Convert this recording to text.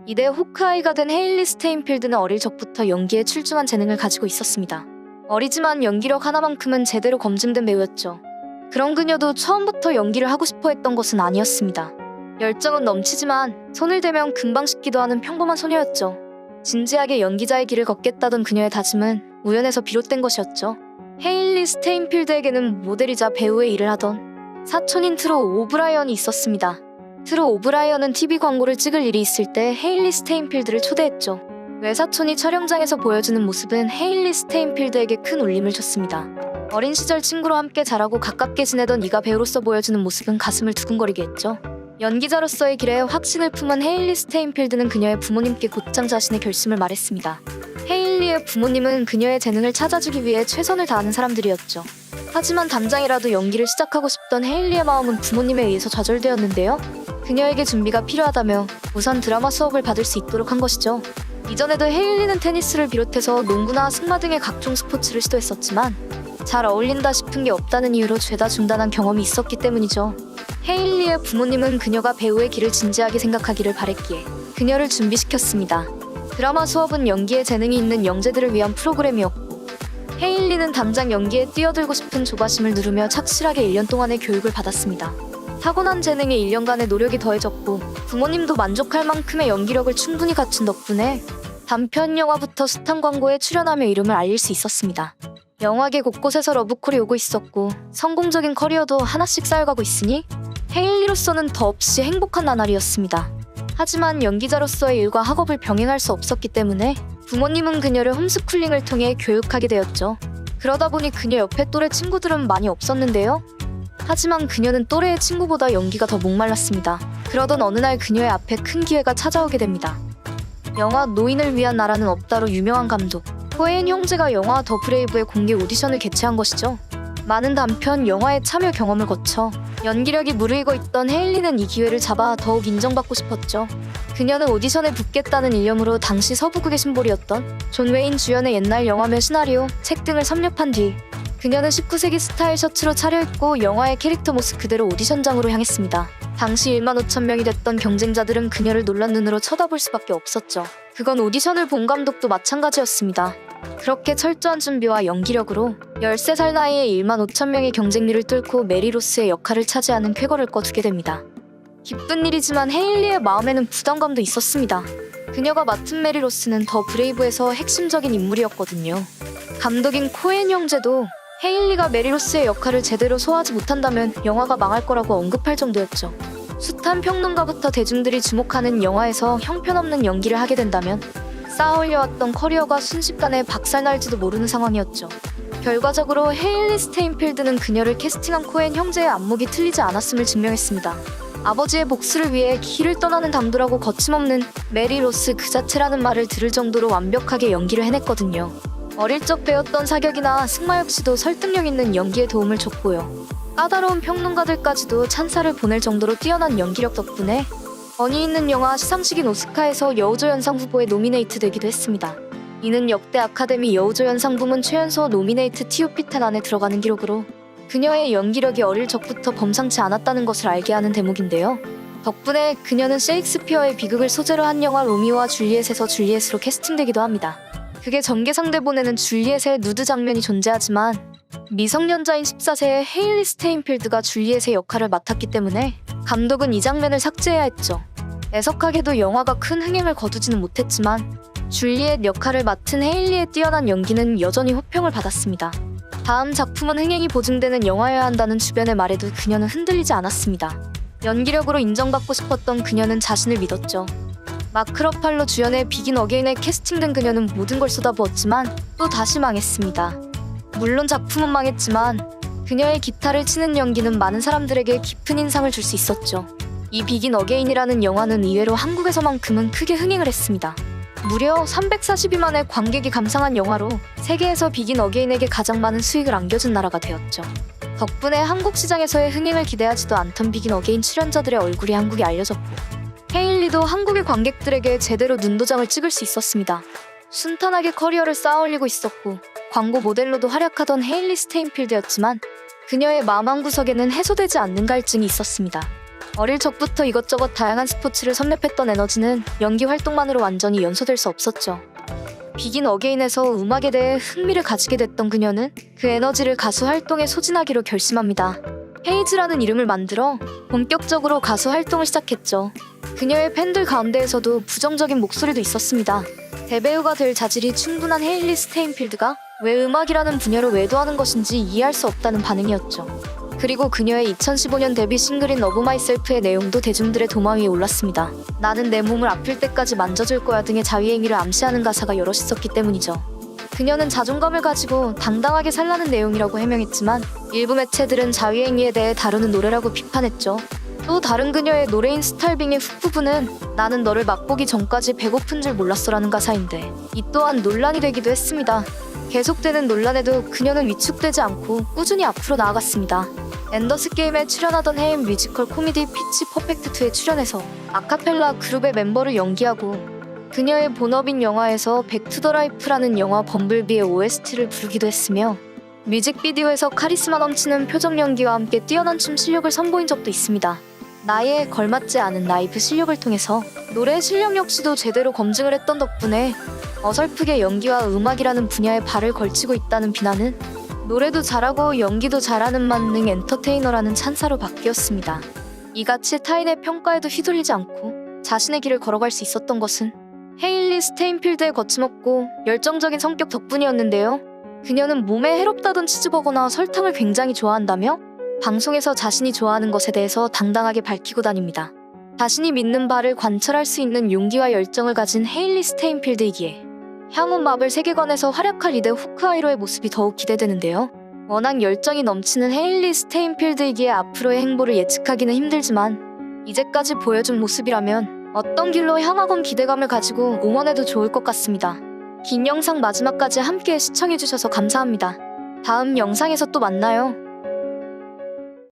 이대 호크아이가 된 헤일리 스테인필드는 어릴 적부터 연기에 출중한 재능을 가지고 있었습니다. 어리지만 연기력 하나만큼은 제대로 검증된 배우였죠. 그런 그녀도 처음부터 연기를 하고 싶어 했던 것은 아니었습니다. 열정은 넘치지만 손을 대면 금방 식기도 하는 평범한 소녀였죠. 진지하게 연기자의 길을 걷겠다던 그녀의 다짐은 우연에서 비롯된 것이었죠. 헤일리 스테인필드에게는 모델이자 배우의 일을 하던 사촌인 트로 오브라이언이 있었습니다. 트로 오브라이언은 TV 광고를 찍을 일이 있을 때 헤일리 스테인필드를 초대했죠. 외사촌이 촬영장에서 보여주는 모습은 헤일리 스테인필드에게 큰 울림을 줬습니다. 어린 시절 친구로 함께 자라고 가깝게 지내던 이가 배우로서 보여주는 모습은 가슴을 두근거리게 했죠. 연기자로서의 길에 확신을 품은 헤일리 스테인필드는 그녀의 부모님께 곧장 자신의 결심을 말했습니다. 헤일리의 부모님은 그녀의 재능을 찾아주기 위해 최선을 다하는 사람들이었죠. 하지만 당장이라도 연기를 시작하고 싶던 헤일리의 마음은 부모님에 의해서 좌절되었는데요. 그녀에게 준비가 필요하다며 우선 드라마 수업을 받을 수 있도록 한 것이죠. 이전에도 헤일리는 테니스를 비롯해서 농구나 승마 등의 각종 스포츠를 시도했었지만 잘 어울린다 싶은 게 없다는 이유로 죄다 중단한 경험이 있었기 때문이죠. 헤일리의 부모님은 그녀가 배우의 길을 진지하게 생각하기를 바랬기에 그녀를 준비시켰습니다. 드라마 수업은 연기에 재능이 있는 영재들을 위한 프로그램이었고 헤일리는 당장 연기에 뛰어들고 싶은 조바심을 누르며 착실하게 1년 동안의 교육을 받았습니다. 타고난 재능에 1년간의 노력이 더해졌고 부모님도 만족할 만큼의 연기력을 충분히 갖춘 덕분에 단편 영화부터 숱한 광고에 출연하며 이름을 알릴 수 있었습니다. 영화계 곳곳에서 러브콜이 오고 있었고 성공적인 커리어도 하나씩 쌓여가고 있으니 헤일리로서는 더없이 행복한 나날이었습니다. 하지만 연기자로서의 일과 학업을 병행할 수 없었기 때문에 부모님은 그녀를 홈스쿨링을 통해 교육하게 되었죠. 그러다 보니 그녀 옆에 또래 친구들은 많이 없었는데요. 하지만 그녀는 또래의 친구보다 연기가 더 목말랐습니다. 그러던 어느 날 그녀의 앞에 큰 기회가 찾아오게 됩니다. 영화 노인을 위한 나라는 없다로 유명한 감독 코엔 형제가 영화 더 브레이브의 공개 오디션을 개최한 것이죠. 많은 단편 영화의 참여 경험을 거쳐 연기력이 무르익어 있던 헤일리는 이 기회를 잡아 더욱 인정받고 싶었죠. 그녀는 오디션에 붙겠다는 일념으로 당시 서부극의 심볼이었던 존 웨인 주연의 옛날 영화며 시나리오, 책 등을 섭렵한 뒤 그녀는 19세기 스타일 셔츠로 차려입고 영화의 캐릭터 모습 그대로 오디션장으로 향했습니다. 당시 15,000명이 됐던 경쟁자들은 그녀를 놀란 눈으로 쳐다볼 수밖에 없었죠. 그건 오디션을 본 감독도 마찬가지였습니다. 그렇게 철저한 준비와 연기력으로 13살 나이에 15,000명의 경쟁률을 뚫고 메리 로스의 역할을 차지하는 쾌거를 거두게 됩니다. 기쁜 일이지만 헤일리의 마음에는 부담감도 있었습니다. 그녀가 맡은 메리 로스는 더 브레이브에서 핵심적인 인물이었거든요. 감독인 코엔 형제도 헤일리가 메리 로스의 역할을 제대로 소화하지 못한다면 영화가 망할 거라고 언급할 정도였죠. 숱한 평론가부터 대중들이 주목하는 영화에서 형편없는 연기를 하게 된다면 쌓아올려왔던 커리어가 순식간에 박살날지도 모르는 상황이었죠. 결과적으로 헤일리 스테인필드는 그녀를 캐스팅한 코엔 형제의 안목이 틀리지 않았음을 증명했습니다. 아버지의 복수를 위해 길을 떠나는 당돌하고 거침없는 메리 로스 그 자체라는 말을 들을 정도로 완벽하게 연기를 해냈거든요. 어릴 적 배웠던 사격이나 승마 역시도 설득력 있는 연기에 도움을 줬고요. 까다로운 평론가들까지도 찬사를 보낼 정도로 뛰어난 연기력 덕분에 언이 있는 영화 시상식인 오스카에서 여우조연상 후보에 노미네이트 되기도 했습니다. 이는 역대 아카데미 여우조연상 부문 최연소 노미네이트 TOP10 안에 들어가는 기록으로 그녀의 연기력이 어릴 적부터 범상치 않았다는 것을 알게 하는 대목인데요. 덕분에 그녀는 셰익스피어의 비극을 소재로 한 영화 로미오와 줄리엣에서 줄리엣으로 캐스팅되기도 합니다. 그게 전개상대본에는 줄리엣의 누드 장면이 존재하지만 미성년자인 14세의 헤일리 스테인필드가 줄리엣의 역할을 맡았기 때문에 감독은 이 장면을 삭제해야 했죠. 애석하게도 영화가 큰 흥행을 거두지는 못했지만 줄리엣 역할을 맡은 헤일리의 뛰어난 연기는 여전히 호평을 받았습니다. 다음 작품은 흥행이 보증되는 영화여야 한다는 주변의 말에도 그녀는 흔들리지 않았습니다. 연기력으로 인정받고 싶었던 그녀는 자신을 믿었죠. 마크 러팔로 주연의 비긴 어게인에 캐스팅된 그녀는 모든 걸 쏟아부었지만 또 다시 망했습니다. 물론 작품은 망했지만 그녀의 기타를 치는 연기는 많은 사람들에게 깊은 인상을 줄 수 있었죠. 이 비긴 어게인이라는 영화는 의외로 한국에서만큼은 크게 흥행을 했습니다. 무려 342만의 관객이 감상한 영화로 세계에서 비긴 어게인에게 가장 많은 수익을 안겨준 나라가 되었죠. 덕분에 한국 시장에서의 흥행을 기대하지도 않던 비긴 어게인 출연자들의 얼굴이 한국에 알려졌고 헤일리도 한국의 관객들에게 제대로 눈도장을 찍을 수 있었습니다. 순탄하게 커리어를 쌓아올리고 있었고 광고 모델로도 활약하던 헤일리 스테인필드였지만 그녀의 마음 한구석에는 해소되지 않는 갈증이 있었습니다. 어릴 적부터 이것저것 다양한 스포츠를 섭렵했던 에너지는 연기 활동만으로 완전히 연소될 수 없었죠. 비긴 어게인에서 음악에 대해 흥미를 가지게 됐던 그녀는 그 에너지를 가수 활동에 소진하기로 결심합니다. 헤이즈라는 이름을 만들어 본격적으로 가수 활동을 시작했죠. 그녀의 팬들 가운데에서도 부정적인 목소리도 있었습니다. 대배우가 될 자질이 충분한 헤일리 스테인필드가 왜 음악이라는 분야로 외도하는 것인지 이해할 수 없다는 반응이었죠. 그리고 그녀의 2015년 데뷔 싱글인 러브 마이셀프의 내용도 대중들의 도마 위에 올랐습니다. 나는 내 몸을 아플 때까지 만져줄 거야 등의 자위행위를 암시하는 가사가 여럿 있었기 때문이죠. 그녀는 자존감을 가지고 당당하게 살라는 내용이라고 해명했지만 일부 매체들은 자위행위에 대해 다루는 노래라고 비판했죠. 또 다른 그녀의 노래인 스탈빙의 훅부분은 나는 너를 맛보기 전까지 배고픈 줄 몰랐어라는 가사인데 이 또한 논란이 되기도 했습니다. 계속되는 논란에도 그녀는 위축되지 않고 꾸준히 앞으로 나아갔습니다. 엔더스 게임에 출연하던 해인 뮤지컬 코미디 피치 퍼펙트 2에 출연해서 아카펠라 그룹의 멤버를 연기하고 그녀의 본업인 영화에서 백투더 라이프라는 영화 범블비의 OST를 부르기도 했으며 뮤직비디오에서 카리스마 넘치는 표정 연기와 함께 뛰어난 춤 실력을 선보인 적도 있습니다. 나이에 걸맞지 않은 라이브 실력을 통해서 노래 실력 역시도 제대로 검증을 했던 덕분에 어설프게 연기와 음악이라는 분야에 발을 걸치고 있다는 비난은 노래도 잘하고 연기도 잘하는 만능 엔터테이너라는 찬사로 바뀌었습니다. 이같이 타인의 평가에도 휘둘리지 않고 자신의 길을 걸어갈 수 있었던 것은 헤일리 스테인필드의 거침없고 열정적인 성격 덕분이었는데요. 그녀는 몸에 해롭다던 치즈버거나 설탕을 굉장히 좋아한다며 방송에서 자신이 좋아하는 것에 대해서 당당하게 밝히고 다닙니다. 자신이 믿는 바를 관철할 수 있는 용기와 열정을 가진 헤일리 스테인필드이기에 향후 마블 세계관에서 활약할 리더 호크아이로의 모습이 더욱 기대되는데요. 워낙 열정이 넘치는 헤일리 스테인필드이기에 앞으로의 행보를 예측하기는 힘들지만 이제까지 보여준 모습이라면 어떤 길로 향하건 기대감을 가지고 응원해도 좋을 것 같습니다. 긴 영상 마지막까지 함께 시청해주셔서 감사합니다. 다음 영상에서 또 만나요.